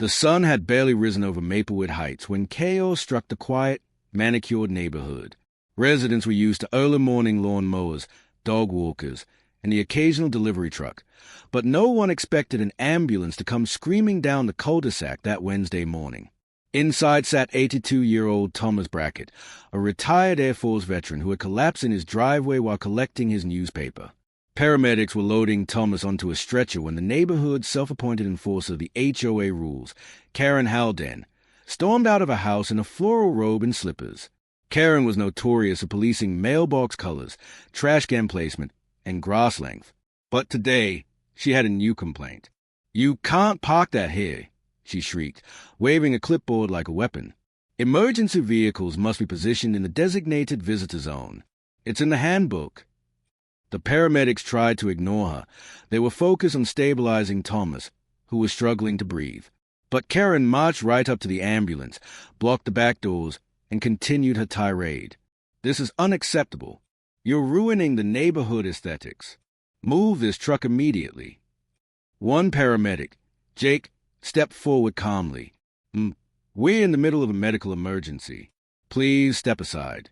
The sun had barely risen over Maplewood Heights when chaos struck the quiet, manicured neighborhood. Residents were used to early morning lawn mowers, dog walkers, and the occasional delivery truck, but no one expected an ambulance to come screaming down the cul-de-sac that Wednesday morning. Inside sat 82-year-old Thomas Brackett, a retired Air Force veteran who had collapsed in his driveway while collecting his newspaper. Paramedics were loading Thomas onto a stretcher when the neighborhood's self-appointed enforcer of the HOA rules, Karen Haldane, stormed out of a house in a floral robe and slippers. Karen was notorious for policing mailbox colors, trash can placement, and grass length. But today, she had a new complaint. "You can't park that here," she shrieked, waving a clipboard like a weapon. "Emergency vehicles must be positioned in the designated visitor zone. It's in the handbook." The paramedics tried to ignore her. They were focused on stabilizing Thomas, who was struggling to breathe. But Karen marched right up to the ambulance, blocked the back doors, and continued her tirade. "This is unacceptable. You're ruining the neighborhood aesthetics. Move this truck immediately." One paramedic, Jake, stepped forward calmly. "We're in the middle of a medical emergency. Please step aside."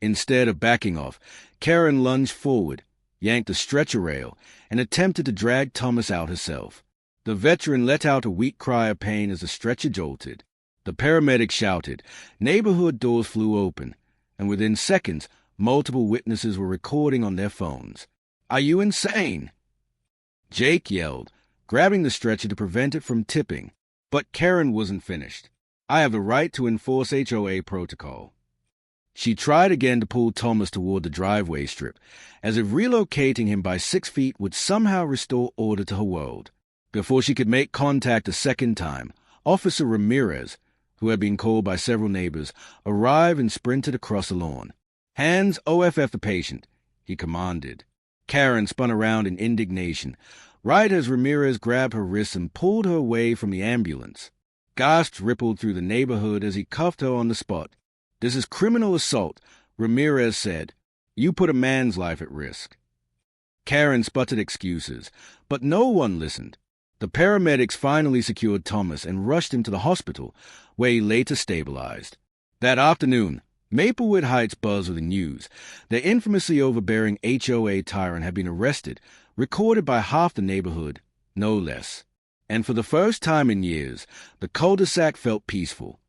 Instead of backing off, Karen lunged forward, yanked a stretcher rail, and attempted to drag Thomas out herself. The veteran let out a weak cry of pain as the stretcher jolted. The paramedic shouted, neighborhood doors flew open, and within seconds, multiple witnesses were recording on their phones. "Are you insane?" Jake yelled, grabbing the stretcher to prevent it from tipping. But Karen wasn't finished. "I have the right to enforce HOA protocol." She tried again to pull Thomas toward the driveway strip, as if relocating him by 6 feet would somehow restore order to her world. Before she could make contact a second time, Officer Ramirez, who had been called by several neighbors, arrived and sprinted across the lawn. "Hands OFF the patient," he commanded. Karen spun around in indignation, right as Ramirez grabbed her wrists and pulled her away from the ambulance. Gasps rippled through the neighborhood as he cuffed her on the spot. "This is criminal assault," Ramirez said. "You put a man's life at risk." Karen sputtered excuses, but no one listened. The paramedics finally secured Thomas and rushed him to the hospital, where he later stabilized. That afternoon, Maplewood Heights buzzed with the news. The infamously overbearing HOA tyrant had been arrested, recorded by half the neighborhood, no less. And for the first time in years, the cul-de-sac felt peaceful.